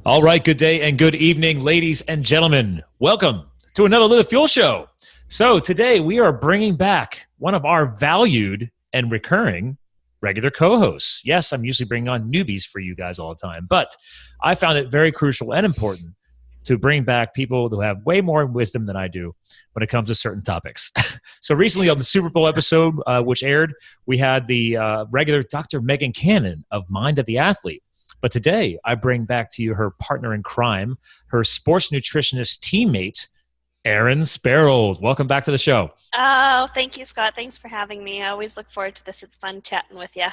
All right, good day and good evening, ladies and gentlemen. Welcome to another Live the Fuel Show. So today we are bringing back one of our valued and recurring regular co-hosts. Yes, I'm usually bringing on newbies for you guys all the time, but I found it very crucial and important to bring back people who have way more wisdom than I do when it comes to certain topics. So recently on the Super Bowl episode, which aired, we had the regular Dr. Megan Cannon of Mind of the Athlete. But today, I bring back to you her partner in crime, her sports nutritionist teammate, Erin Sparrold. Welcome back to the show. Oh, thank you, Scott. Thanks for having me. I always look forward to this. It's fun chatting with you.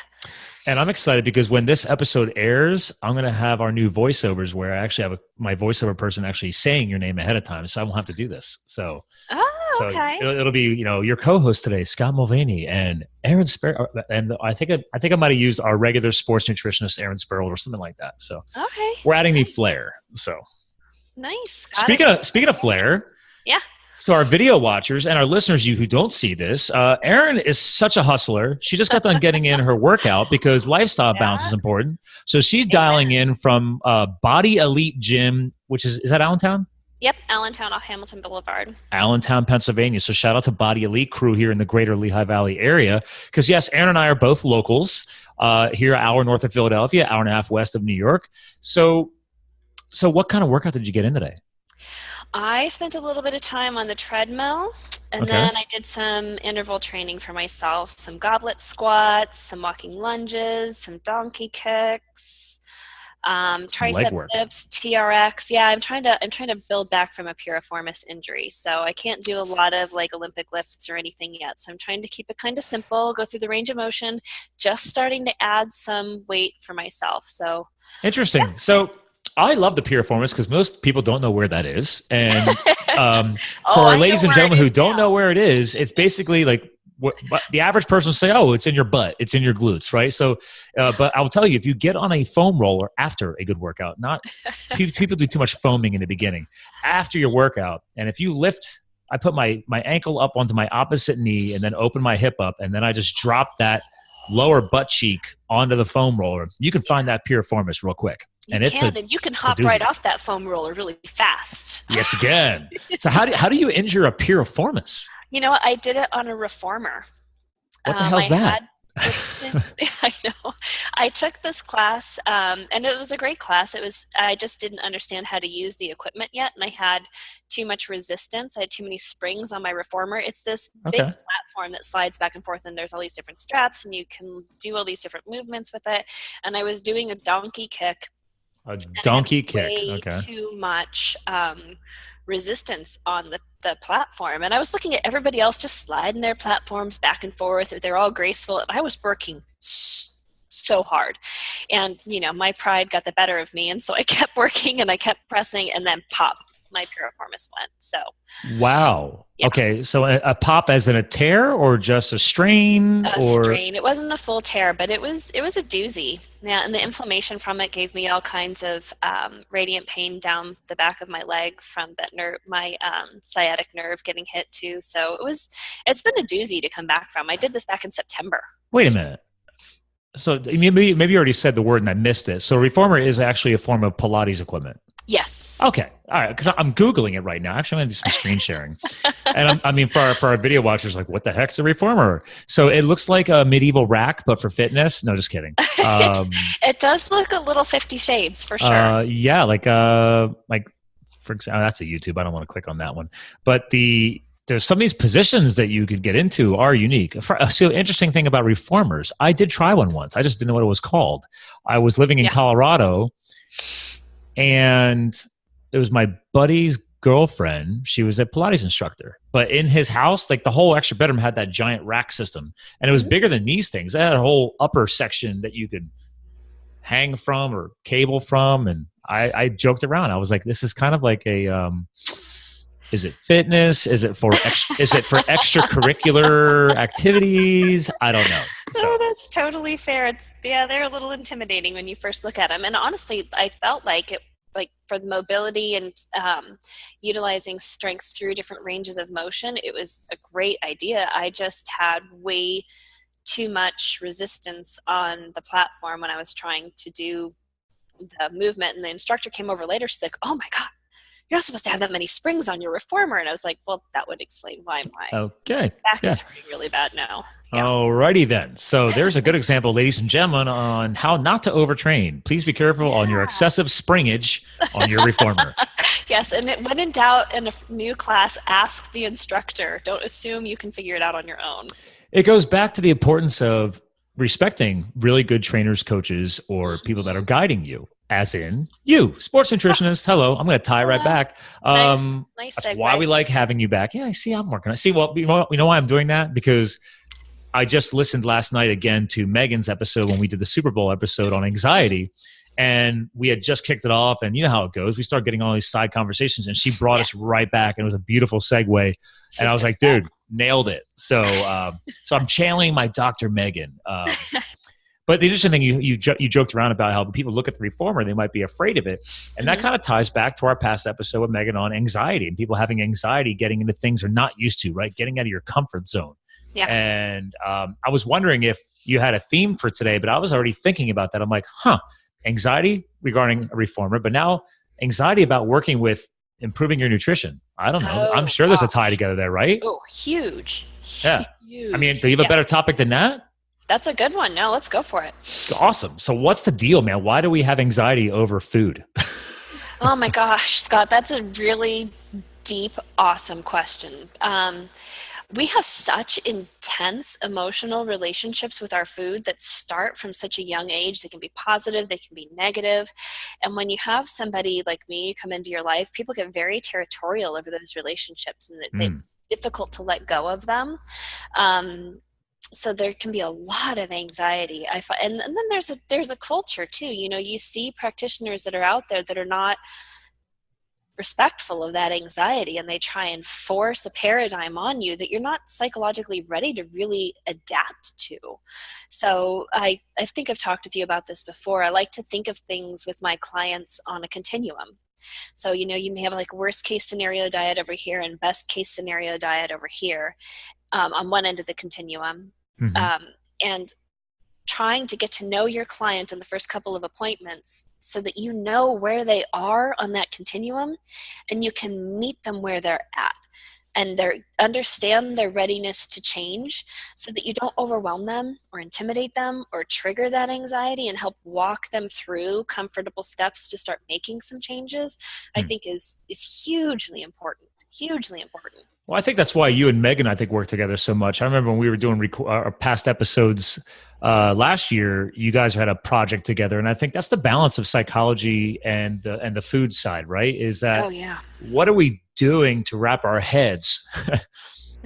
And I'm excited because when this episode airs, I'm going to have our new voiceovers where I actually have my voiceover person actually saying your name ahead of time, so I won't have to do this. So okay. It'll be, your co-host today, Scott Mulvaney and Erin Sparrold. And I think I might have used our regular sports nutritionist, Erin Sparrold, or something like that. So okay, we're adding the flair. So nice. Speaking of flair, yeah. So our video watchers and our listeners, you who don't see this, Erin is such a hustler. She just got done getting in her workout because lifestyle balance is important. So she's dialing in from Body Elite Gym, which is that Allentown? Yep, Allentown off Hamilton Boulevard. Allentown, Pennsylvania. So shout out to Body Elite crew here in the greater Lehigh Valley area. Because yes, Erin and I are both locals here, an hour north of Philadelphia, hour and a half west of New York. So what kind of workout did you get in today? I spent a little bit of time on the treadmill, and then I did some interval training for myself, some goblet squats, some walking lunges, some donkey kicks, tricep dips, TRX. Yeah, I'm trying to build back from a piriformis injury, so I can't do a lot of like Olympic lifts or anything yet. So I'm trying to keep it kind of simple, go through the range of motion, just starting to add some weight for myself. So interesting. Yeah. So I love the piriformis because most people don't know where that is. And for our ladies and gentlemen who don't know where it is, it's basically like what the average person will say, oh, it's in your butt, it's in your glutes, right? So, but I'll tell you, if you get on a foam roller after a good workout, people do too much foaming in the beginning. After your workout, and if you lift, I put my ankle up onto my opposite knee and then open my hip up, and then I just drop that lower butt cheek onto the foam roller. You can find that piriformis real quick. And you can hop right off that foam roller really fast. Yes, you can. So how do you injure a piriformis? You know what? I did it on a reformer. What the hell's that? I know. I took this class, and it was a great class. I just didn't understand how to use the equipment yet, and I had too much resistance. I had too many springs on my reformer. It's this big platform that slides back and forth, and there's all these different straps, and you can do all these different movements with it. And I was doing a donkey kick. A donkey kick. Okay. Too much resistance on the platform, and I was looking at everybody else just sliding their platforms back and forth. They're all graceful, and I was working so hard, and my pride got the better of me, and so I kept working and I kept pressing, and then pop, my piriformis went. So wow. Yeah. Okay, so a pop as in a tear or just a strain? Strain. It wasn't a full tear, but it was a doozy. Yeah, and the inflammation from it gave me all kinds of radiant pain down the back of my leg from that nerve, my sciatic nerve getting hit too. So it's been a doozy to come back from. I did this back in September. Wait a minute. So maybe you already said the word and I missed it. So reformer is actually a form of Pilates equipment. Yes. Okay. All right. Because I'm Googling it right now. Actually, I'm going to do some screen sharing. And for our video watchers, like, what the heck's a reformer? So it looks like a medieval rack, but for fitness. No, just kidding. It does look a little 50 Shades for sure. Yeah. Like for example, that's a YouTube. I don't want to click on that one. But there's some of these positions that you could get into are unique. So interesting thing about reformers, I did try one once. I just didn't know what it was called. I was living in Colorado, and it was my buddy's girlfriend. She was a Pilates instructor, but in his house, like the whole extra bedroom had that giant rack system, and it was bigger than these things. It had a whole upper section that you could hang from or cable from. And I joked around. I was like, this is kind of like a, is it fitness? Is it for extracurricular activities? I don't know. So. No, that's totally fair. They're a little intimidating when you first look at them. And honestly, I felt like for the mobility and utilizing strength through different ranges of motion, it was a great idea. I just had way too much resistance on the platform when I was trying to do the movement. And the instructor came over later. She's like, "Oh my God, you're not supposed to have that many springs on your reformer." And I was like, well, that would explain why my Okay. back is hurting really bad now. Yeah. Alrighty then. So there's a good example, ladies and gentlemen, on how not to overtrain. Please be careful on your excessive springage on your reformer. Yes, and when in doubt in a new class, ask the instructor. Don't assume you can figure it out on your own. It goes back to the importance of respecting really good trainers, coaches, or people that are guiding you, as in you, sports nutritionist. Hello, I'm going to tie right back. Nice that's segue. why we like having you back. Yeah, I see, I'm working on it. See, well, you know why I'm doing that? Because I just listened last night again to Megan's episode when we did the Super Bowl episode on anxiety. And we had just kicked it off, and you know how it goes. We start getting all these side conversations, and she brought us right back, and it was a beautiful segue. And I was like, dude, nailed it. So so I'm channeling my Dr. Megan. But the interesting thing, you joked around about how people look at the reformer, they might be afraid of it. And that kind of ties back to our past episode with Megan on anxiety and people having anxiety, getting into things they're not used to, right? Getting out of your comfort zone. Yeah. And I was wondering if you had a theme for today, but I was already thinking about that. I'm like, anxiety regarding a reformer, but now anxiety about working with improving your nutrition. I don't know. I'm sure there's a tie together there, right? Oh, huge. Yeah. Huge. I mean, do you have a better topic than that? That's a good one. No, let's go for it. Awesome. So what's the deal, man? Why do we have anxiety over food? Oh my gosh, Scott, that's a really deep, awesome question. We have such intense emotional relationships with our food that start from such a young age. They can be positive, they can be negative. And when you have somebody like me come into your life, people get very territorial over those relationships, and it's difficult to let go of them. So there can be a lot of anxiety. And then there's a culture too. You know, you see practitioners that are out there that are not respectful of that anxiety, and they try and force a paradigm on you that you're not psychologically ready to really adapt to. So I think I've talked with you about this before. I like to think of things with my clients on a continuum. So, you know, you may have like worst case scenario diet over here and best case scenario diet over here, on one end of the continuum. And trying to get to know your client in the first couple of appointments so that you know where they are on that continuum and you can meet them where they're at and understand their readiness to change, so that you don't overwhelm them or intimidate them or trigger that anxiety, and help walk them through comfortable steps to start making some changes. I think is hugely important. Hugely important. Well, I think that's why you and Megan, I think, work together so much. I remember when we were doing our past episodes last year, you guys had a project together, and I think that's the balance of psychology and the food side, right? Is that what are we doing to wrap our heads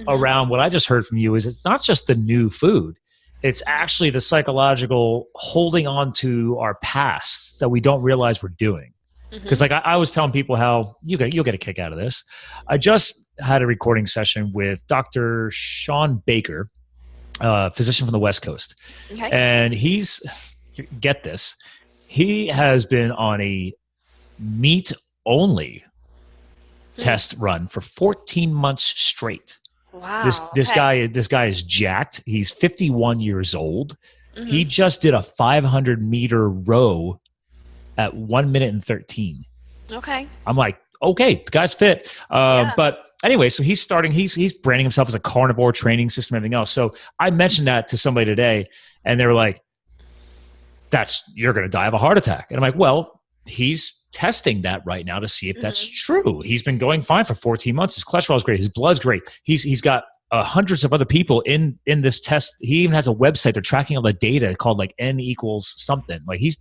around what I just heard from you? Is it's not just the new food; it's actually the psychological holding on to our pasts that we don't realize we're doing. Because like I was telling people how you'll get a kick out of this. I just had a recording session with Dr. Sean Baker, physician from the West Coast. Okay. And get this, he has been on a meat-only test run for 14 months straight. Wow. This guy is jacked. He's 51 years old. He just did a 500-meter row at 1 minute and 13. Okay. I'm like, okay, the guy's fit. But anyway, so he's branding himself as a carnivore training system and everything else. So I mentioned that to somebody today, and they were like, you're going to die of a heart attack. And I'm like, well, he's testing that right now to see if that's true. He's been going fine for 14 months. His cholesterol is great. His blood's great. He's got hundreds of other people in this test. He even has a website. They're tracking all the data called like N equals something. Like he's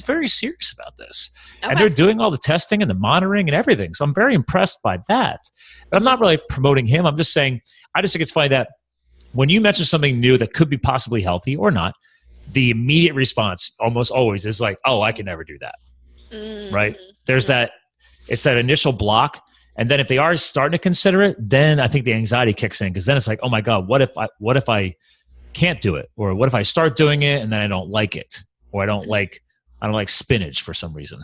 very serious about this. Okay. And they're doing all the testing and the monitoring and everything. So I'm very impressed by that. But I'm not really promoting him. I'm just saying, I just think it's funny that when you mention something new that could be possibly healthy or not, the immediate response almost always is like, oh, I can never do that. Right? There's it's that initial block. And then if they are starting to consider it, then I think the anxiety kicks in, because then it's like, oh my God, what if I can't do it? Or what if I start doing it and then I don't like it? Or I don't like spinach for some reason.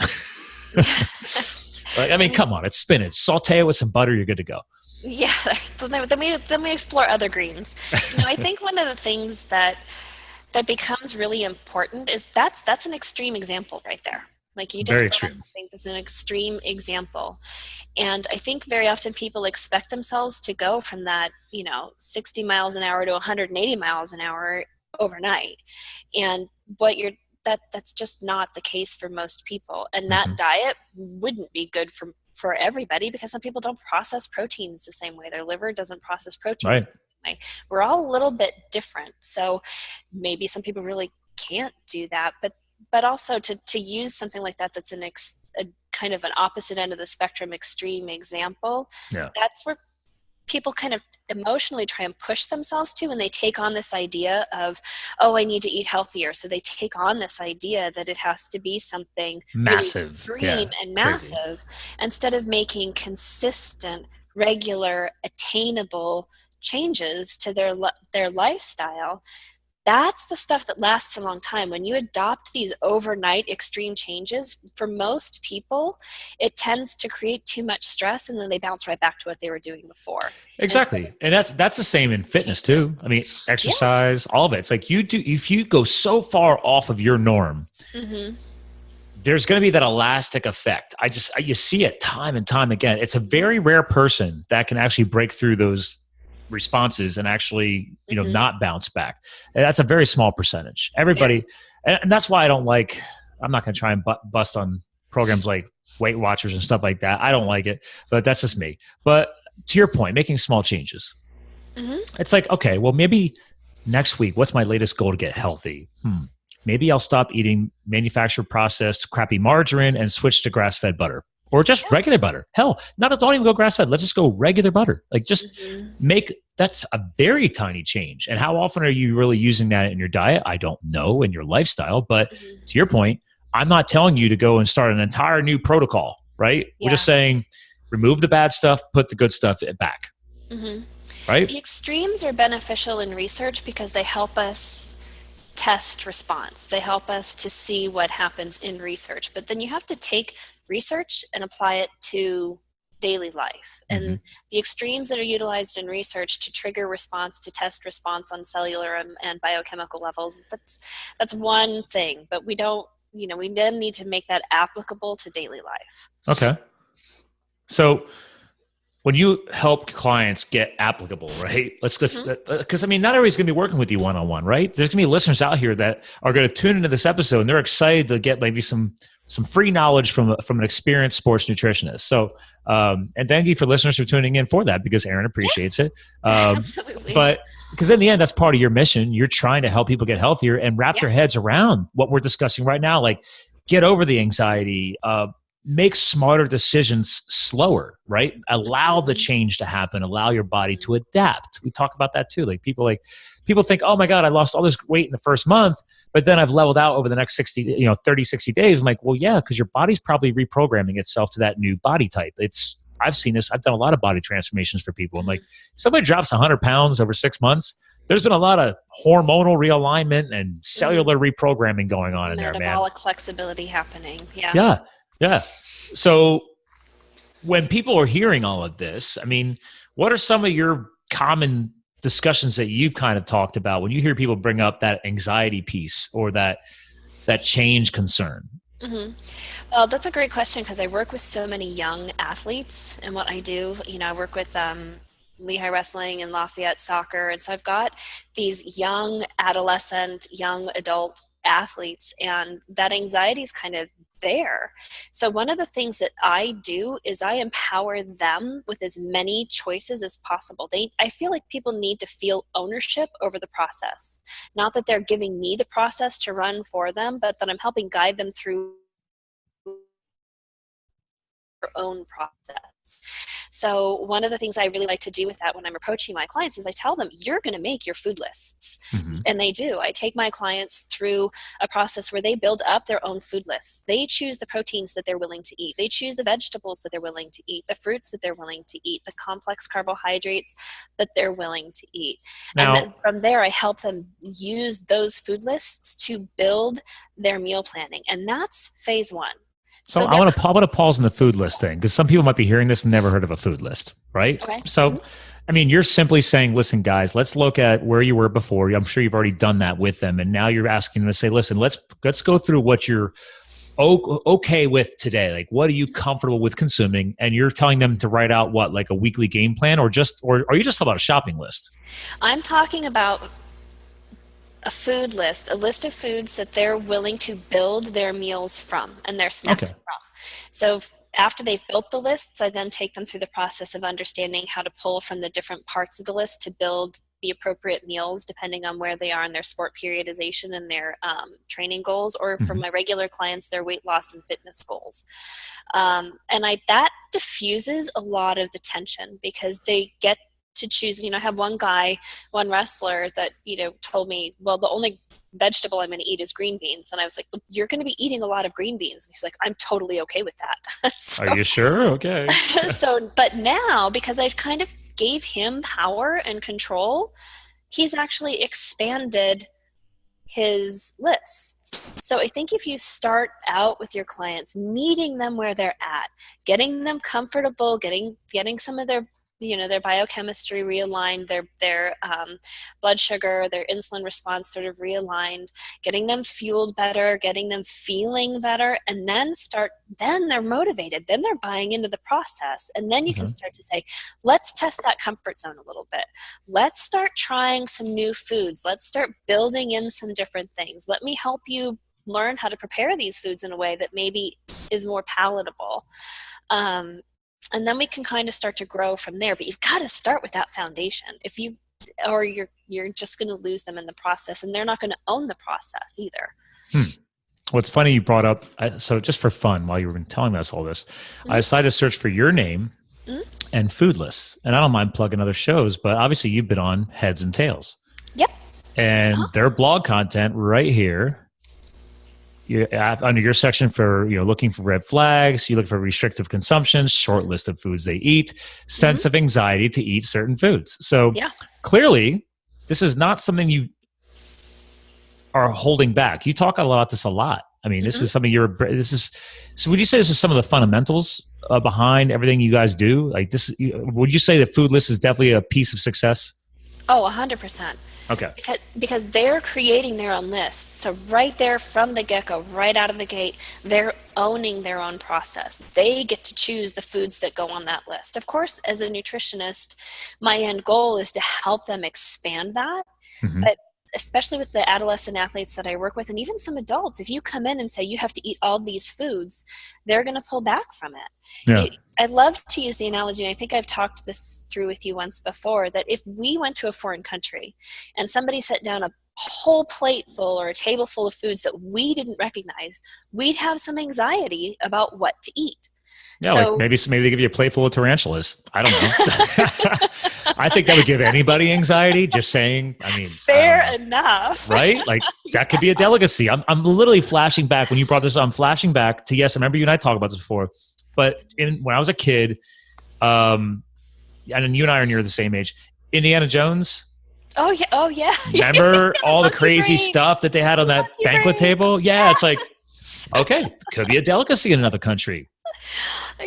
Like, I mean, come on, it's spinach. Saute it with some butter, you're good to go. Yeah, then we explore other greens. You know, I think one of the things that becomes really important is that's an extreme example right there. Like you just Very brought up extreme. something that's an extreme example. And I think very often people expect themselves to go from that, 60 miles an hour to 180 miles an hour overnight. And what you're that's just not the case for most people. And that diet wouldn't be good for everybody, because some people don't process proteins the same way. Their liver doesn't process proteins the same way. We're all a little bit different. So maybe some people really can't do that, but also to use something like that that's a kind of an opposite end of the spectrum extreme example, that's where people kind of emotionally try and push themselves to, and they take on this idea of, oh, I need to eat healthier. So they take on this idea that it has to be something Massive, really extreme and massive, instead of making consistent, regular, attainable changes to their lifestyle. That's the stuff that lasts a long time. When you adopt these overnight extreme changes, for most people, it tends to create too much stress, and then they bounce right back to what they were doing before. Exactly. And that's the same in fitness too. I mean, exercise, all of it. It's like if you go so far off of your norm, there's going to be that elastic effect. You see it time and time again. It's a very rare person that can actually break through those responses and actually, not bounce back. And that's a very small percentage. Everybody, and that's why I'm not going to try and bust on programs like Weight Watchers and stuff like that. I don't like it, but that's just me. But to your point, making small changes. It's like, okay, well, maybe next week, what's my latest goal to get healthy? Maybe I'll stop eating manufactured processed crappy margarine and switch to grass-fed butter. Or just regular butter. Hell, don't even go grass-fed. Let's just go regular butter. Like just that's a very tiny change. And how often are you really using that in your diet? I don't know, in your lifestyle. But to your point, I'm not telling you to go and start an entire new protocol, right? We're just saying remove the bad stuff, put the good stuff back. Right? The extremes are beneficial in research because they help us test response. They help us to see what happens in research. But then you have to take research and apply it to daily life. And the extremes that are utilized in research to trigger response, to test response on cellular and biochemical levels, that's one thing. But we don't, we then need to make that applicable to daily life. Okay. So when you help clients get applicable, right? Because I mean, not everybody's going to be working with you one-on-one, right? There's going to be listeners out here that are going to tune into this episode and they're excited to get maybe some free knowledge from an experienced sports nutritionist. So, and thank you for listeners for tuning in for that, because Erin appreciates it. Absolutely. But because in the end, that's part of your mission. You're trying to help people get healthier and wrap their heads around what we're discussing right now. Like, get over the anxiety, make smarter decisions slower, right? Allow the change to happen. Allow your body to adapt. We talk about that too. Like people think, oh my God, I lost all this weight in the first month, but then I've leveled out over the next 30, 60 days. I'm like, well, yeah, because your body's probably reprogramming itself to that new body type. I've seen this. I've done a lot of body transformations for people. And like, somebody drops 100 pounds over 6 months, there's been a lot of hormonal realignment and cellular reprogramming going on in there, man. Metabolic flexibility happening. Yeah. So when people are hearing all of this, I mean, what are some of your common discussions that you've kind of talked about when you hear people bring up that anxiety piece or that change concern? Well, that's a great question, because I work with so many young athletes, and what I do, I work with Lehigh Wrestling and Lafayette Soccer, and so I've got these young adolescent, young adult athletes, and that anxiety is kind of there. So one of the things that I do is I empower them with as many choices as possible. I feel like people need to feel ownership over the process. Not that they're giving me the process to run for them, but that I'm helping guide them through their own process. So one of the things I really like to do with that when I'm approaching my clients is I tell them, you're going to make your food lists. And they do. I take my clients through a process where they build up their own food lists. They choose the proteins that they're willing to eat. They choose the vegetables that they're willing to eat, the fruits that they're willing to eat, the complex carbohydrates that they're willing to eat. Now, and then from there, I help them use those food lists to build their meal planning. And that's phase one. So I want to pause on the food list thing, because some people might be hearing this and never heard of a food list, right? Okay. So, I mean, you're simply saying, listen, guys, let's look at where you were before. I'm sure you've already done that with them. And now you're asking them to say, listen, let's go through what your okay with today? Like, what are you comfortable with consuming? And you're telling them to write out what, like a weekly game plan, or are you just about a shopping list? I'm talking about a food list, a list of foods that they're willing to build their meals from and their snacks Okay. from. So after they've built the lists, I then take them through the process of understanding how to pull from the different parts of the list to build the appropriate meals depending on where they are in their sport periodization and their training goals, or for Mhm. my regular clients, their weight loss and fitness goals. That diffuses a lot of the tension because they get to choose. I have one wrestler that, told me, well, the only vegetable I'm going to eat is green beans. And I was like, well, you're going to be eating a lot of green beans. And he's like, I'm totally okay with that. Are you sure? Okay. But now, because I've kind of gave him power and control, he's actually expanded his lists. So I think if you start out with your clients, meeting them where they're at, getting them comfortable, getting some of their biochemistry realigned, their blood sugar, their insulin response sort of realigned, getting them fueled better, getting them feeling better, and then they're motivated, then they're buying into the process. And then you can start to say, let's test that comfort zone a little bit. Let's start trying some new foods. Let's start building in some different things. Let me help you learn how to prepare these foods in a way that maybe is more palatable. And then we can kind of start to grow from there. But you've got to start with that foundation. Or you're just going to lose them in the process, and they're not going to own the process either. Well, it's funny you brought up, so just for fun, while you were telling us all this, I decided to search for your name and food lists. And I don't mind plugging other shows, but obviously you've been on Heads and Tails. Yep. And their blog content right here, under your section for looking for red flags, you look for restrictive consumption, short list of foods they eat, sense of anxiety to eat certain foods. So clearly, this is not something you are holding back. You talk about this a lot. I mean, this is something so would you say this is some of the fundamentals behind everything you guys do? Like this, would you say that food list is definitely a piece of success? Oh, 100%. Okay. Because they're creating their own lists. So right there from the get-go, right out of the gate, they're owning their own process. They get to choose the foods that go on that list. Of course, as a nutritionist, my end goal is to help them expand that. But especially with the adolescent athletes that I work with, and even some adults, if you come in and say you have to eat all these foods, they're going to pull back from it. Yeah. I love to use the analogy, and I think I've talked this through with you once before, that if we went to a foreign country and somebody set down a whole plate full or a table full of foods that we didn't recognize, we'd have some anxiety about what to eat. Yeah, so, like maybe they give you a plate full of tarantulas. I don't know. I think that would give anybody anxiety, just saying. I mean, fair enough. Right? Like that could be a delicacy. I'm literally flashing back. When you brought this up, I'm flashing back to, yes, I remember you and I talked about this before, but when I was a kid, and you and I are near the same age, Indiana Jones. Oh yeah. Remember all the crazy stuff that they had on that banquet table? Yeah, it's like, okay, could be a delicacy in another country.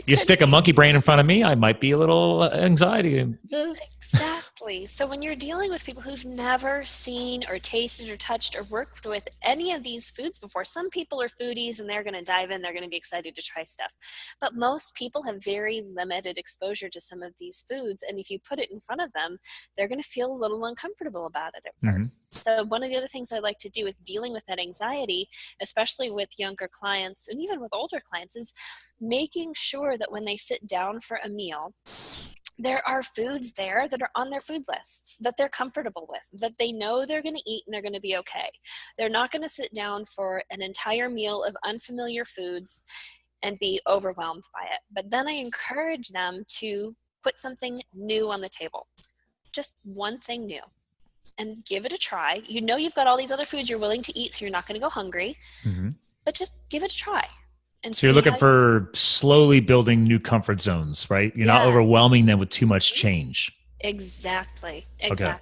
You stick a monkey brain in front of me, I might be a little anxiety. Yeah. Exactly. So when you're dealing with people who've never seen or tasted or touched or worked with any of these foods before, some people are foodies and they're going to dive in, they're going to be excited to try stuff. But most people have very limited exposure to some of these foods. And if you put it in front of them, they're going to feel a little uncomfortable about it at first. So one of the other things I like to do with dealing with that anxiety, especially with younger clients and even with older clients, is making sure that when they sit down for a meal, there are foods there that are on their food lists that they're comfortable with, that they know they're going to eat and they're going to be okay. They're not going to sit down for an entire meal of unfamiliar foods and be overwhelmed by it. But then I encourage them to put something new on the table, just one thing new, and give it a try. You know you've got all these other foods you're willing to eat, so you're not going to go hungry, but just give it a try. And so you're looking for slowly building new comfort zones, right? You're not overwhelming them with too much change. Exactly. Okay.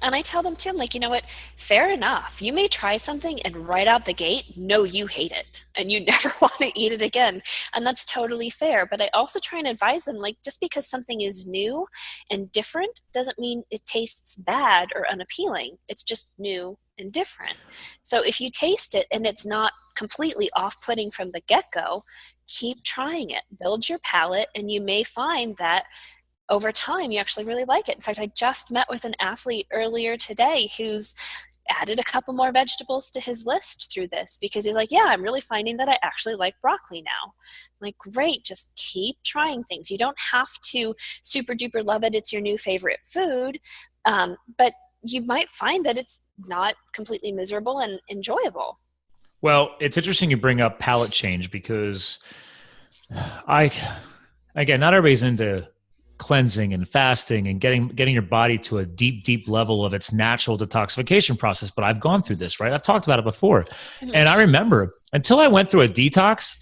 And I tell them too, I'm like, you know what, fair enough. You may try something and right out the gate, know you hate it and you never want to eat it again. And that's totally fair. But I also try and advise them, like, just because something is new and different doesn't mean it tastes bad or unappealing. It's just new and different. So if you taste it and it's not completely off-putting from the get-go, keep trying it. Build your palate, and you may find that over time you actually really like it. In fact, I just met with an athlete earlier today who's added a couple more vegetables to his list through this, because he's like, yeah, I'm really finding that I actually like broccoli now. I'm like, great, just keep trying things. You don't have to super duper love it, it's your new favorite food, but you might find that it's not completely miserable and enjoyable. Well, it's interesting you bring up palate change because again, not everybody's into cleansing and fasting and getting your body to a deep level of its natural detoxification process. But I've gone through this, right? I've talked about it before. And I remember until I went through a detox,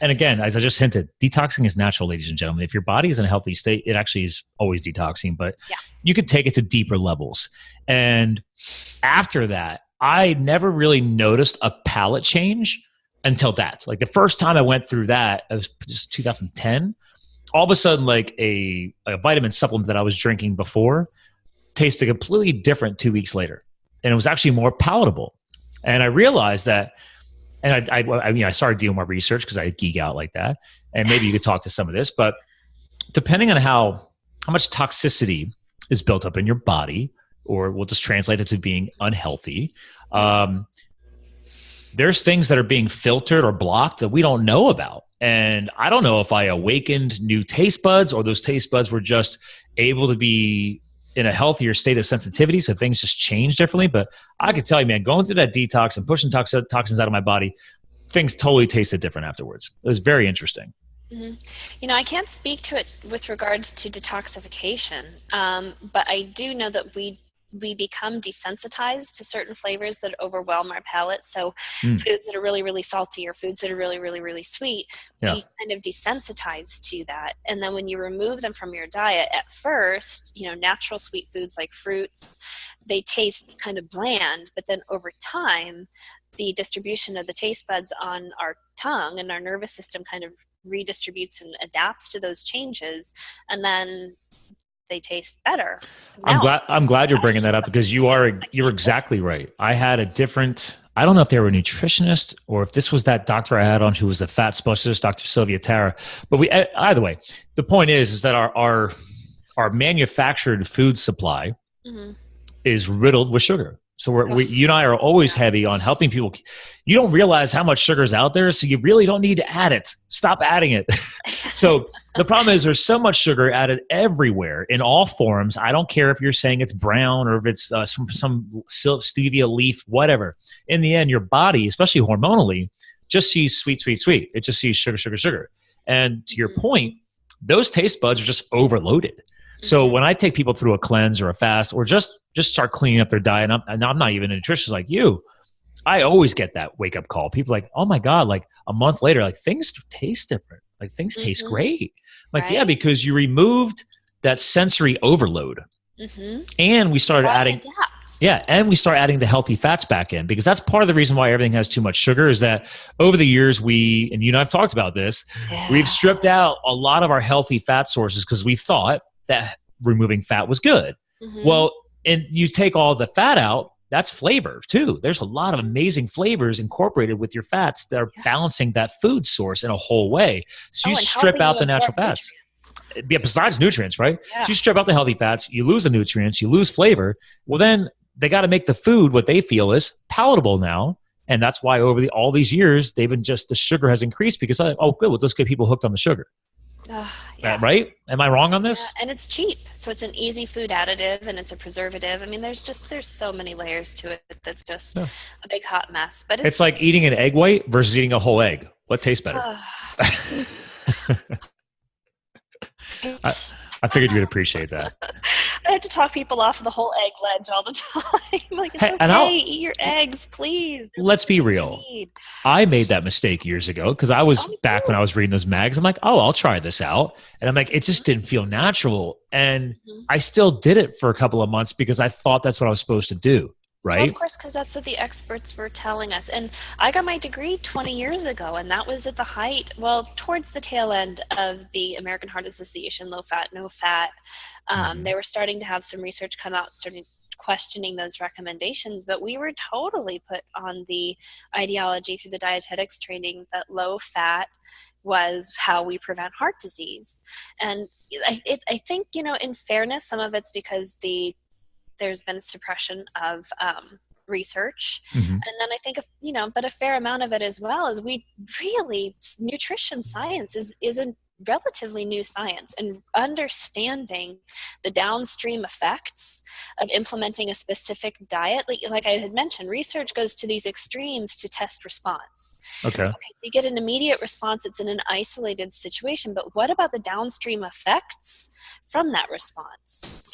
and again, as I just hinted, detoxing is natural, ladies and gentlemen. If your body is in a healthy state, it actually is always detoxing, but you could take it to deeper levels. And after that, I never really noticed a palate change until that. Like the first time I went through that, it was just 2010. All of a sudden, like a vitamin supplement that I was drinking before tasted completely different 2 weeks later. And it was actually more palatable. And I realized that, and I started doing more research because I geek out like that. And maybe you could talk to some of this, but depending on how much toxicity is built up in your body, or we'll just translate it to being unhealthy, there's things that are being filtered or blocked that we don't know about. And I don't know if I awakened new taste buds or those taste buds were just able to be in a healthier state of sensitivity, so things just change differently. But I could tell you, man, going through that detox and pushing toxins out of my body, things totally tasted different afterwards. It was very interesting. Mm-hmm. I can't speak to it with regards to detoxification, but I do know that we become desensitized to certain flavors that overwhelm our palate. So foods that are really, really salty or foods that are really, really, really sweet, we kind of desensitize to that. And then when you remove them from your diet, at first, natural sweet foods like fruits, they taste kind of bland, but then over time, the distribution of the taste buds on our tongue and our nervous system kind of redistributes and adapts to those changes. And then they taste better. I'm glad you're bringing that up, because you're exactly right. I had a different, I don't know if they were a nutritionist or if this was that doctor I had on who was a fat specialist, Dr. Sylvia Tara. But either way, the point is that our manufactured food supply is riddled with sugar. So you and I are always heavy on helping people. You don't realize how much sugar is out there, so you really don't need to add it. Stop adding it. So the problem is there's so much sugar added everywhere in all forms. I don't care if you're saying it's brown or if it's some stevia leaf, whatever. In the end, your body, especially hormonally, just sees sweet, sweet, sweet. It just sees sugar, sugar, sugar. And to your point, those taste buds are just overloaded. So when I take people through a cleanse or a fast or just start cleaning up their diet, and I'm not even a nutritionist like you, I always get that wake up call. People are like, oh my God, like a month later, like things taste different. Like things taste great. Like, yeah, because you removed that sensory overload. And we started adding, and we start adding the healthy fats back in, because that's part of the reason why everything has too much sugar is that over the years and you and I've talked about this, we've stripped out a lot of our healthy fat sources because we thought that removing fat was good. Well, and you take all the fat out, that's flavor too. There's a lot of amazing flavors incorporated with your fats that are balancing that food source in a whole way. So you strip out the natural fats. Yeah, besides nutrients, right? So you strip out the healthy fats, you lose the nutrients, you lose flavor. Well, then they got to make the food what they feel is palatable now. And that's why over all these years, the sugar has increased because, oh, good, well, let's get people hooked on the sugar. Right? Am I wrong on this? Yeah, and it's cheap. So it's an easy food additive and it's a preservative. I mean, there's so many layers to it that's just a big hot mess. But it's like eating an egg white versus eating a whole egg. What tastes better? I figured you'd appreciate that. I have to talk people off of the whole egg ledge all the time. Like, it's okay, eat your eggs, please. Let's be real. I made that mistake years ago because I was back when I was reading those mags. I'm like, oh, I'll try this out. And I'm like, it just didn't feel natural. And I still did it for a couple of months because I thought that's what I was supposed to do. Right? Well, of course, because that's what the experts were telling us. And I got my degree 20 years ago, and that was at the height, towards the tail end of the American Heart Association, low fat, no fat. They were starting to have some research come out, starting questioning those recommendations, but we were totally put on the ideology through the dietetics training that low fat was how we prevent heart disease. And I think, in fairness, some of it's because there's been suppression of research. Mm-hmm. And then I think, but a fair amount of it as well is nutrition science is a relatively new science, and understanding the downstream effects of implementing a specific diet. Like I had mentioned, research goes to these extremes to test response. Okay. So you get an immediate response. It's in an isolated situation, but what about the downstream effects from that response?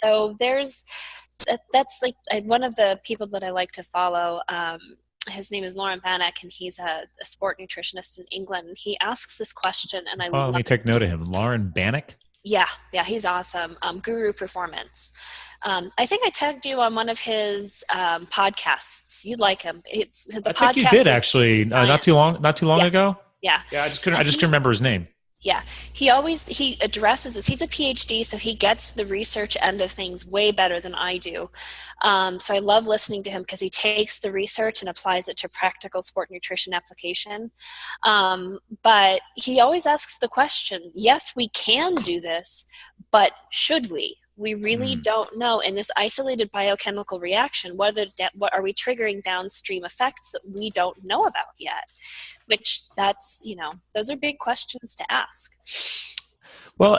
So that's like one of the people that I like to follow. His name is Lauren Bannock, and he's a sport nutritionist in England. And he asks this question, and let me take note of him. Lauren Bannock? Yeah, he's awesome. Guru Performance. I think I tagged you on one of his podcasts. You'd like him. I think you did actually, not too long ago. Yeah. Yeah, I just couldn't remember his name. Yeah, he addresses this. He's a PhD, so he gets the research end of things way better than I do. So I love listening to him because he takes the research and applies it to practical sport nutrition application. But he always asks the question, yes, we can do this, but should we? We really don't know. In this isolated biochemical reaction, what are we triggering downstream effects that we don't know about yet? Which those are big questions to ask. Well,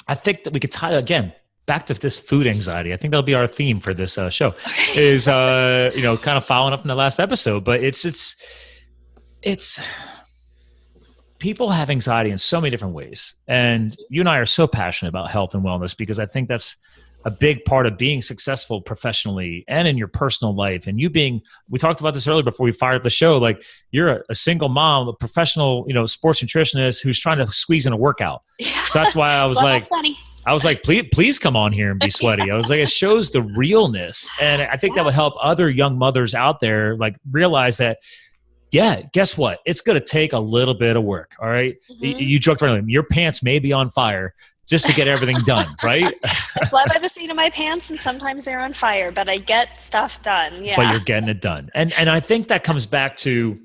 I think that we could tie again back to this food anxiety. I think that'll be our theme for this show. Is kind of following up from the last episode, but it's people have anxiety in so many different ways, and you and I are so passionate about health and wellness because I think that's a big part of being successful professionally and in your personal life. And we talked about this earlier before we fired the show, like you're a single mom, a professional, sports nutritionist who's trying to squeeze in a workout. Yeah. So that's why I was like, please come on here and be sweaty. I was like, it shows the realness. And I think that will help other young mothers out there, like realize that, yeah, guess what? It's going to take a little bit of work. All right. Mm-hmm. You joked earlier, your pants may be on fire just to get everything done, right? I fly by the seat of my pants, and sometimes they're on fire, but I get stuff done. Yeah. But you're getting it done. And I think that comes back to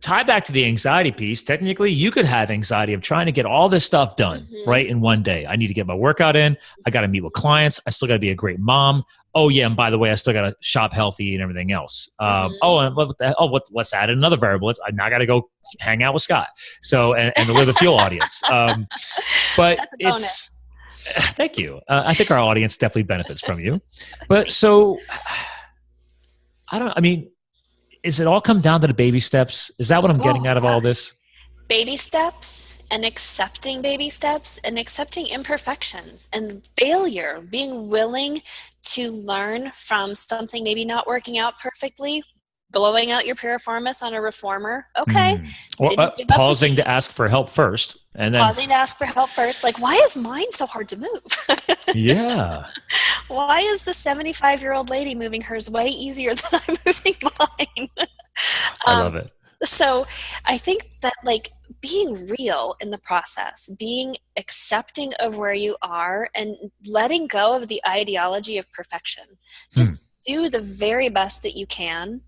the anxiety piece. Technically, you could have anxiety of trying to get all this stuff done, right, in one day. I need to get my workout in. I got to meet with clients. I still got to be a great mom. Oh, yeah, and by the way, I still got to shop healthy and everything else. Let's add another variable. I got to go hang out with Scott. So, and we're the fuel audience. But thank you. I think our audience definitely benefits from you. But so, is it all come down to the baby steps? Is that what I'm getting out of all this? Baby steps, and accepting baby steps, and accepting imperfections and failure, being willing to learn from something maybe not working out perfectly, blowing out your piriformis on a reformer. Okay. Pausing to ask for help first. And then pausing to ask for help first. Like, why is mine so hard to move? Yeah. Why is the 75-year-old lady moving hers way easier than I'm moving mine? I love it. So I think that being real in the process, being accepting of where you are, and letting go of the ideology of perfection. Just do the very best that you can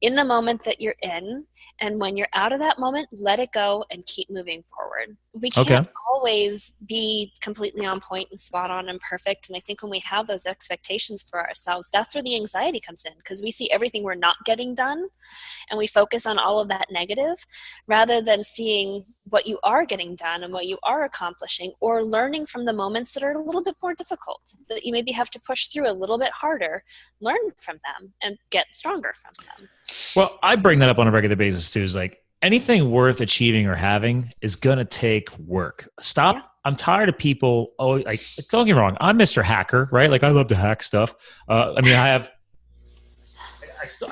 in the moment that you're in. And when you're out of that moment, let it go and keep moving forward. We can't always be completely on point and spot on and perfect. And I think when we have those expectations for ourselves, that's where the anxiety comes in, because we see everything we're not getting done and we focus on all of that negative rather than seeing what you are getting done and what you are accomplishing, or learning from the moments that are a little bit more difficult, that you maybe have to push through a little bit harder, learn from them and get stronger from them. Well, I bring that up on a regular basis too, is like anything worth achieving or having is going to take work. Stop. Yeah. I'm tired of people. Oh, like, don't get me wrong. I'm Mr. Hacker, right? Like I love to hack stuff. I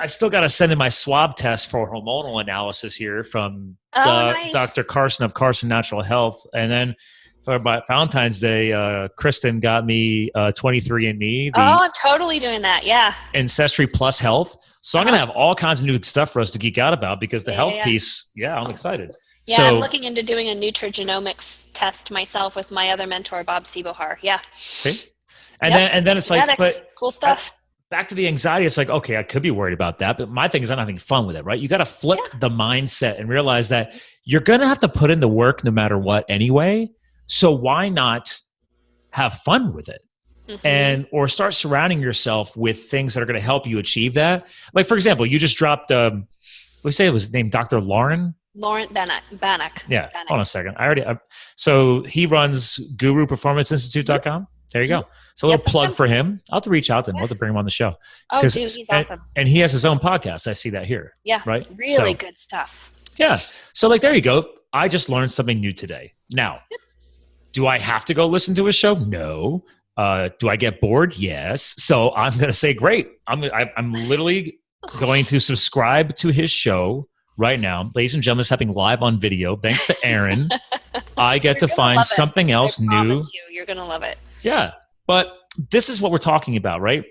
still got to send in my swab test for hormonal analysis here from nice. Dr. Carson of Carson Natural Health. And then for Valentine's Day, Kristen got me 23andMe. I'm totally doing that. Yeah. Ancestry Plus Health. So I'm going to have all kinds of new stuff for us to geek out about, because the health piece, I'm excited. Yeah, so, I'm looking into doing a nutrigenomics test myself with my other mentor, Bob Siebohar. Yeah. Okay. And then it's like, but cool stuff. Back to the anxiety. It's like, okay, I could be worried about that, but my thing is I'm having fun with it, right? You got to flip the mindset and realize that you're going to have to put in the work no matter what anyway. So why not have fun with it? And or start surrounding yourself with things that are going to help you achieve that. Like, for example, you just dropped, we say it was named Dr. Lauren Bannock. Yeah. Bannock. Hold on a second. So he runs guruperformanceinstitute.com. There you go. So a little plug for him. I'll have to reach out to him. I'll have to bring him on the show. Oh, dude, he's awesome. And he has his own podcast. I see that here. Yeah. Right. Really good stuff. Yeah. So like, there you go. I just learned something new today. Now, do I have to go listen to his show? No. Do I get bored? Yes. So I'm going to say, great. I'm literally going to subscribe to his show right now. Ladies and gentlemen, it's happening live on video. Thanks to Erin. I get to find something else new. I promise you're going to love it. Yeah. But this is what we're talking about, right?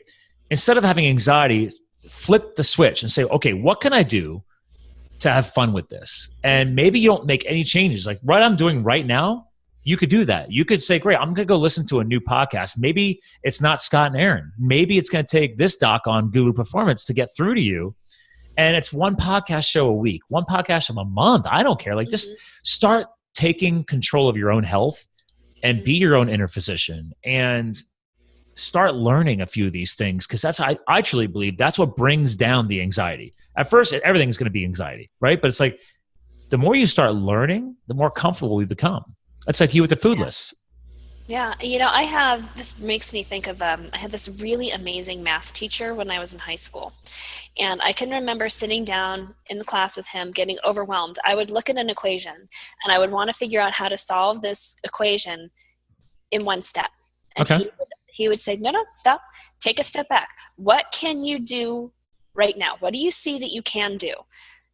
Instead of having anxiety, flip the switch and say, okay, what can I do to have fun with this? And maybe you don't make any changes. Like what I'm doing right now, you could do that. You could say, great, I'm going to go listen to a new podcast. Maybe it's not Scott and Erin. Maybe it's going to take this doc on Guru Performance to get through to you. And it's one podcast show a week, one podcast a month. I don't care. Like just start taking control of your own health and be your own inner physician and start learning a few of these things. Because I truly believe that's what brings down the anxiety. At first, everything's going to be anxiety, right? But it's like the more you start learning, the more comfortable we become. It's like you with the food list. Yeah. This makes me think of, I had this really amazing math teacher when I was in high school. And I can remember sitting down in the class with him, getting overwhelmed. I would look at an equation and I would want to figure out how to solve this equation in one step. And he would say, no, stop, take a step back. What can you do right now? What do you see that you can do?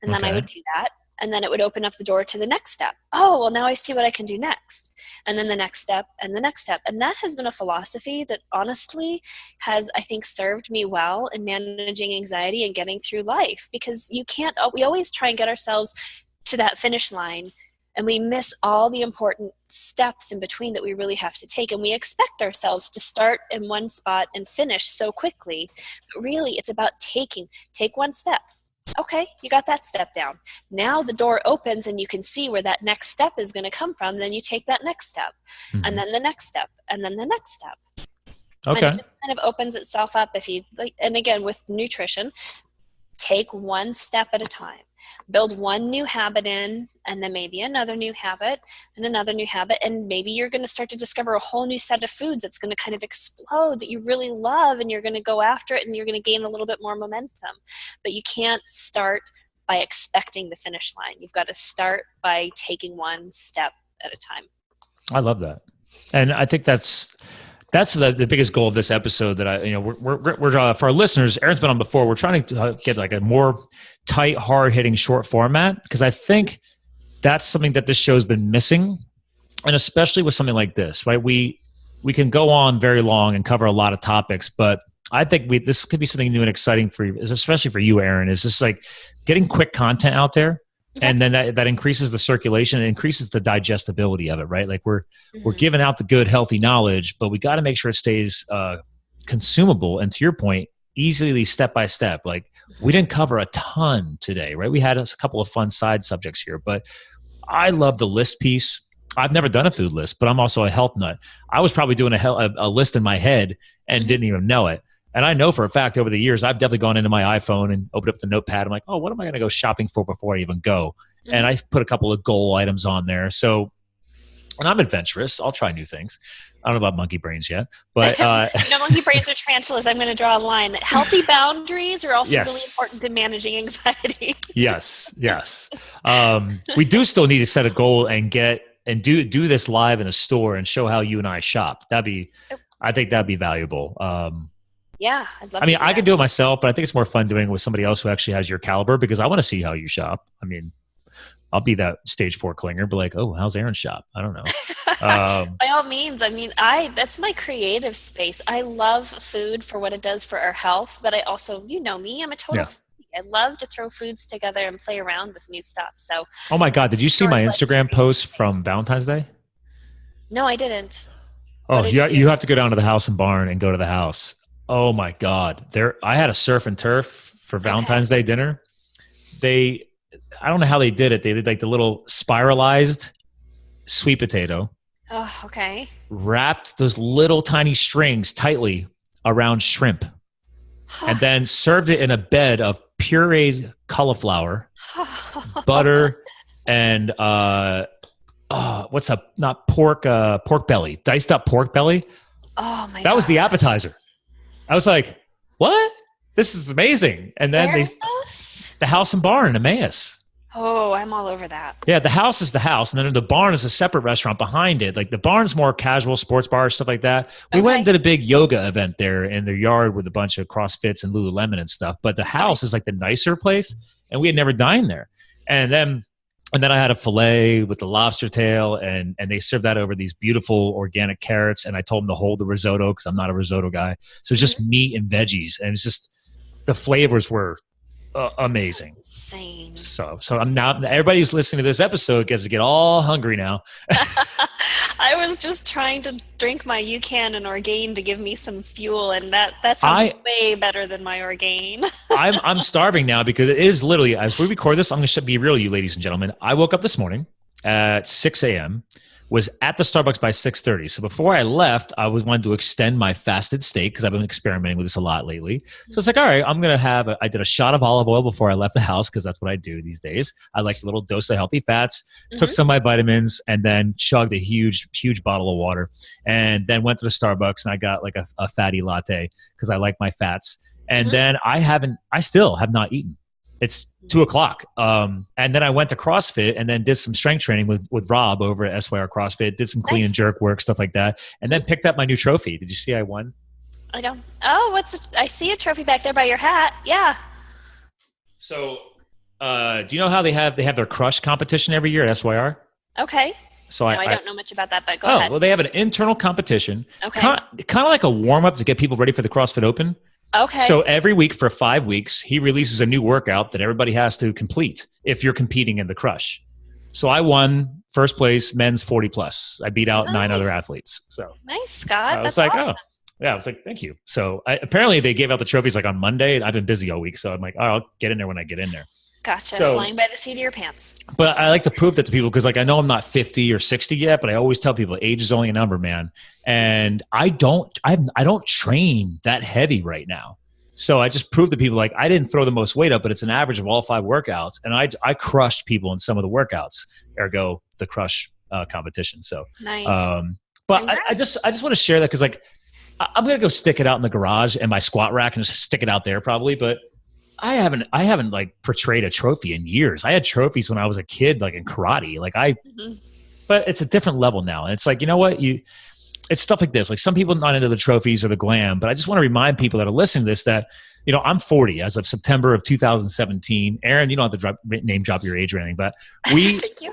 And then I would do that. And then it would open up the door to the next step. Oh, well, now I see what I can do next. And then the next step and the next step. And that has been a philosophy that honestly has, I think, served me well in managing anxiety and getting through life. Because we always try and get ourselves to that finish line. And we miss all the important steps in between that we really have to take. And we expect ourselves to start in one spot and finish so quickly. But really, it's about take one step. Okay, you got that step down. Now the door opens and you can see where that next step is going to come from. Then you take that next step and then the next step and then the next step. Okay. And it just kind of opens itself up if you like. And again, with nutrition, take one step at a time. Build one new habit in, and then maybe another new habit, and another new habit, and maybe you're going to start to discover a whole new set of foods that's going to kind of explode that you really love, and you're going to go after it, and you're going to gain a little bit more momentum. But you can't start by expecting the finish line. You've got to start by taking one step at a time. I love that. And I think that's the biggest goal of this episode that we're for our listeners. Erin's been on before. We're trying to get like a more tight, hard hitting short format, because I think that's something that this show has been missing. And especially with something like this, right? We can go on very long and cover a lot of topics, but I think this could be something new and exciting for you, especially for you, Erin, is just like getting quick content out there. Okay. And then that increases the circulation, it increases the digestibility of it, right? Like we're giving out the good, healthy knowledge, but we got to make sure it stays consumable. And to your point, easily step by step. Like we didn't cover a ton today, right? We had a couple of fun side subjects here, but I love the list piece. I've never done a food list, but I'm also a health nut. I was probably doing a list in my head and didn't even know it. And I know for a fact over the years, I've definitely gone into my iPhone and opened up the notepad. I'm like, oh, what am I going to go shopping for before I even go? And I put a couple of goal items on there. So, and I'm adventurous. I'll try new things. I don't know about monkey brains yet, but monkey brains are tarantulas. I'm going to draw a line. Healthy boundaries are also really important in managing anxiety. Yes. We do still need to set a goal and do this live in a store and show how you and I shop. I think that'd be valuable. Yeah, I'd love I could do it myself, but I think it's more fun doing it with somebody else who actually has your caliber, because I want to see how you shop. I mean, I'll be that stage 4 clinger, but like, oh, how's Erin shop? I don't know. By all means. I mean, that's my creative space. I love food for what it does for our health, but I also, you know me, I'm a total foodie. I love to throw foods together and play around with new stuff. So, oh my God, did you see my Instagram post from Valentine's Day? No, I didn't. What Oh, did you you do? have to go down to the house and barn and go to the house. Oh my God. I had a surf and turf for Okay. Valentine's Day dinner. They, I don't know how they did it. They did like the little spiralized sweet potato, Oh, okay. wrapped those little tiny strings tightly around shrimp, and then served it in a bed of pureed cauliflower, butter, and what's up? Not pork, pork belly, diced up pork belly. Oh my That was the God. appetizer. I was like, what? This is amazing. And then Where is this? the house and barn in Emmaus. Oh, I'm all over that. Yeah, the house is the house, and then the barn is a separate restaurant behind it. Like the barn's more casual, sports bar, stuff like that. We went and Okay. did a big yoga event there in their yard with a bunch of CrossFits and Lululemon and stuff. But the Okay. house is like the nicer place, and we had never dined there. And then I had a fillet with the lobster tail, and they served that over these beautiful organic carrots. And I told them to hold the risotto because I'm not a risotto guy. So it's just meat and veggies, and it's just the flavors were amazing. Insane. So I'm now, everybody who's listening to this episode gets to get all hungry now. I was just trying to drink my UCAN and Orgain to give me some fuel, and that sounds way better than my Orgain. I'm starving now because it is literally, as we record this, I'm going to be real, you ladies and gentlemen. I woke up this morning at 6 a.m., was at the Starbucks by 6:30. So before I left, I wanted to extend my fasted state because I've been experimenting with this a lot lately. So it's like, all right, I'm going to I did a shot of olive oil before I left the house because that's what I do these days. I like a little dose of healthy fats, took some of my vitamins, and then chugged a huge bottle of water, and then went to the Starbucks and I got like a fatty latte because I like my fats. And then I still have not eaten. It's 2:00. And then I went to CrossFit and then did some strength training with Rob over at SYR CrossFit, did some clean and jerk work, stuff like that. And then picked up my new trophy. Did you see I won? I don't. Oh, I see a trophy back there by your hat. Yeah. So, do you know how they have their crush competition every year at SYR? Okay. So I don't know much about that, but go ahead. Well, they have an internal competition. Okay. Kind of like a warm-up to get people ready for the CrossFit Open. Okay. So every week for 5 weeks, he releases a new workout that everybody has to complete if you're competing in the crush. So I won first place, men's 40 plus. I beat out 9 other athletes. So nice, Scott. I was That's like, awesome. yeah, I was like, thank you. So apparently they gave out the trophies like on Monday, and I've been busy all week. So I'm like, oh, I'll get in there when I get in there. Gotcha. So, flying by the seat of your pants. But I like to prove that to people because, like, I know I'm not 50 or 60 yet, but I always tell people age is only a number, man. And I don't train that heavy right now. So I just proved to people, like, I didn't throw the most weight up, but it's an average of all 5 workouts, and I crushed people in some of the workouts. Ergo, the crush competition. So nice. But I just want to share that because, like, I'm gonna go stick it out in the garage and my squat rack and just stick it out there probably, but I haven't like portrayed a trophy in years. I had trophies when I was a kid, like in karate. Like but it's a different level now. And it's like, you know what? It's stuff like this. Like some people are not into the trophies or the glam, but I just want to remind people that are listening to this that, you know, I'm 40 as of September of 2017. Erin, you don't have to name drop your age or anything, but Thank you.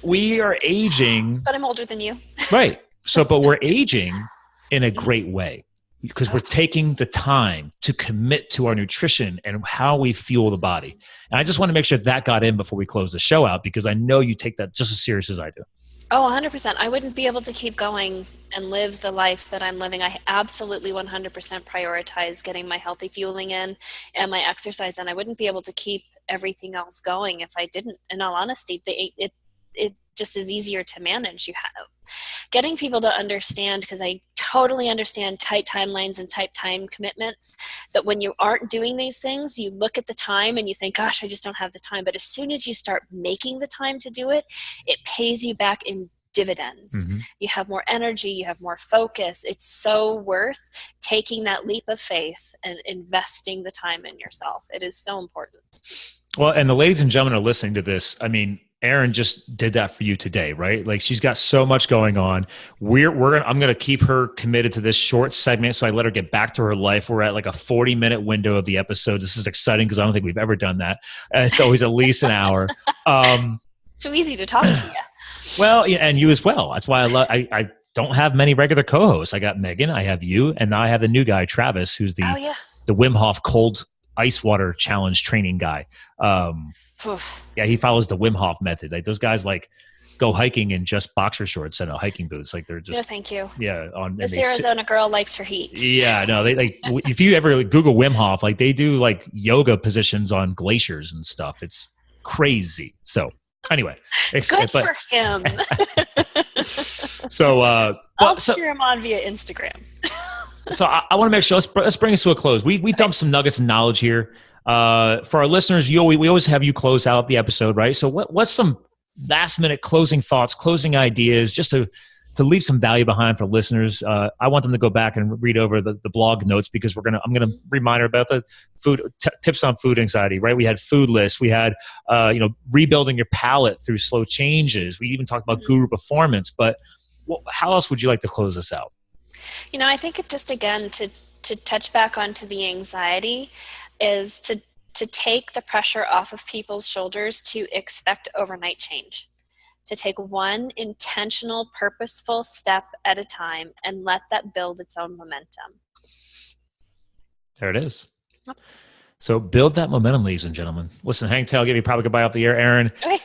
we are aging. But I'm older than you. Right. So, but we're aging in a great way because we're taking the time to commit to our nutrition and how we fuel the body. And I just want to make sure that got in before we close the show out because I know you take that just as serious as I do. Oh, 100%. I wouldn't be able to keep going and live the life that I'm living. I absolutely 100% prioritize getting my healthy fueling in and my exercise, and I wouldn't be able to keep everything else going if I didn't. In all honesty, it just is easier to manage. You have getting people to understand, because I totally understand tight timelines and tight time commitments, that when you aren't doing these things, you look at the time and you think, gosh, I just don't have the time. But as soon as you start making the time to do it, it pays you back in dividends. You have more energy, you have more focus. It's so worth taking that leap of faith and investing the time in yourself. It is so important. Well, and the ladies and gentlemen are listening to this. I mean, Erin just did that for you today, right? Like she's got so much going on. I'm going to keep her committed to this short segment. So I let her get back to her life. We're at like a 40-minute window of the episode. This is exciting because I don't think we've ever done that. It's always at least an hour. It's so easy to talk to you. Well, and you as well. That's why I don't have many regular co-hosts. I got Megan, I have you, and now I have the new guy, Travis, who's the Wim Hof cold ice water challenge training guy. Oof. Yeah, he follows the Wim Hof method. Like those guys like go hiking in just boxer shorts and hiking boots. Like they're just No, thank you. and This Arizona girl likes her heat. Yeah, no, they like if you ever Google Wim Hof, like they do like yoga positions on glaciers and stuff. It's crazy. So anyway, good for him. So I'll cheer him on via Instagram. So I want to make sure let's bring us to a close. We dumped some nuggets of knowledge here. For our listeners, we always have you close out the episode, right? So what's some last minute closing thoughts, closing ideas, just to leave some value behind for listeners? I want them to go back and read over the blog notes because I'm gonna remind her about the food tips on food anxiety, right? We had food lists, we had rebuilding your palate through slow changes. We even talked about guru performance. But how else would you like to close this out? I think it just, again, to touch back onto the anxiety is to take the pressure off of people's shoulders to expect overnight change, to take one intentional, purposeful step at a time and let that build its own momentum. There it is. Yep. So build that momentum, ladies and gentlemen. Listen, hang tight. I'll give you probably goodbye off the air, Erin. Okay.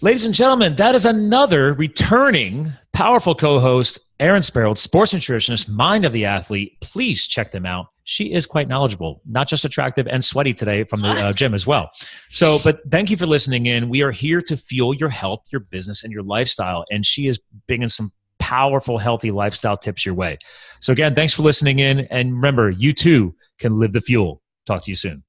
Ladies and gentlemen, that is another returning powerful co-host, Erin Sparrold, sports nutritionist, mind of the athlete. Please check them out. She is quite knowledgeable, not just attractive and sweaty today from the gym as well. So, but thank you for listening in. We are here to fuel your health, your business, and your lifestyle. And she is bringing some powerful, healthy lifestyle tips your way. So again, thanks for listening in. And remember, you too can live the fuel. Talk to you soon.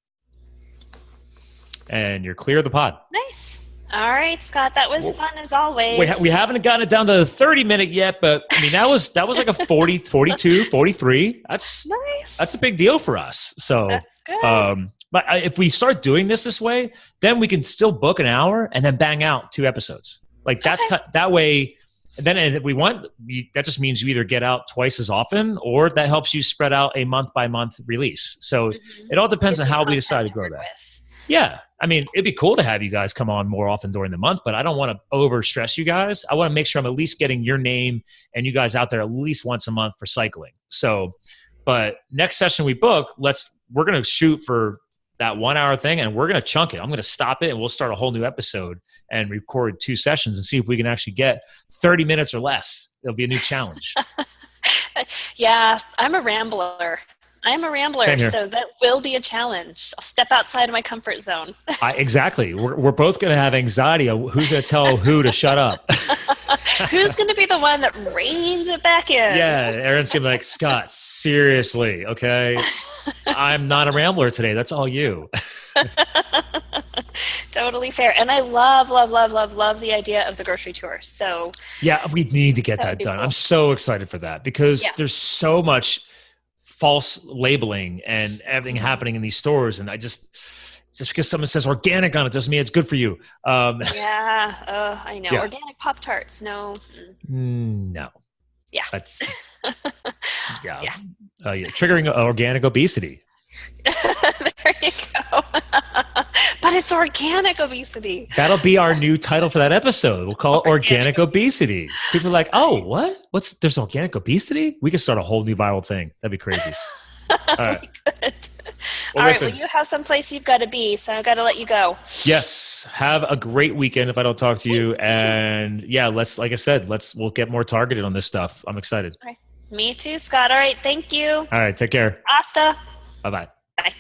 And you're clear of the pod. Nice. All right, Scott, that was fun as always. We haven't gotten it down to the 30 minute yet, but I mean, that was like a 40, 42, 43. That's nice. That's a big deal for us. So, that's good. But if we start doing this way, then we can still book an hour and then bang out 2 episodes. Like that's that way. And then if we want, that just means you either get out twice as often or that helps you spread out a month by month release. So it all depends on how we decide to grow that. Yeah. I mean, it'd be cool to have you guys come on more often during the month, but I don't want to over stress you guys. I want to make sure I'm at least getting your name and you guys out there at least once a month for cycling. So, but next session we book, we're going to shoot for that 1 hour thing and we're going to chunk it. I'm going to stop it and we'll start a whole new episode and record 2 sessions and see if we can actually get 30 minutes or less. It'll be a new challenge. Yeah, I'm a rambler, so that will be a challenge. I'll step outside of my comfort zone. Exactly. We're both going to have anxiety of who's going to tell who to shut up. Who's going to be the one that reins it back in? Yeah, Erin's going to be like, Scott, seriously, okay? I'm not a rambler today. That's all you. Totally fair. And I love the idea of the grocery tour. So yeah, we need to get that done. Cool. I'm so excited for that because there's so much false labeling and everything happening in these stores. And just because someone says organic on it doesn't mean it's good for you. I know. Yeah. Organic Pop-Tarts. No. No. Yeah. That's, yeah. Triggering organic obesity. There you go. But it's organic obesity. That'll be our new title for that episode. We'll call it Organic Obesity. People are like, oh, what? There's organic obesity? We could start a whole new viral thing. That'd be crazy. All right. Good. All right. Well, you have someplace you've got to be, so I've got to let you go. Yes. Have a great weekend if I don't talk to you. And yeah, like I said, we'll get more targeted on this stuff. I'm excited. All right. Me too, Scott. All right. Thank you. All right. Take care. Hasta. Bye-bye. Bye.